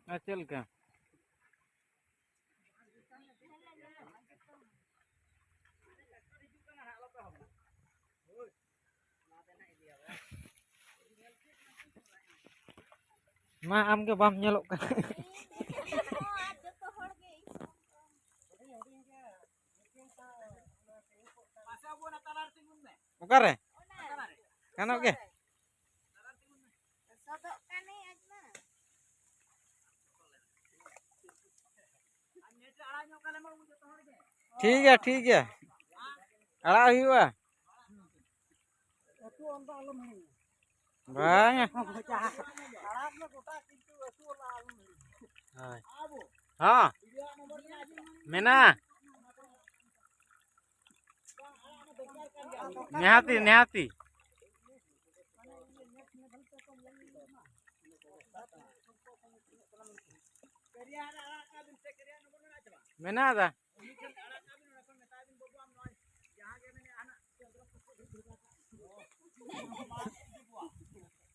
चल क्या मा आम के balm ñelok kan okare kanok ke ठीक है आड़ा हुआ banyak हाँ मेना नेहाती नेहाती मेना ada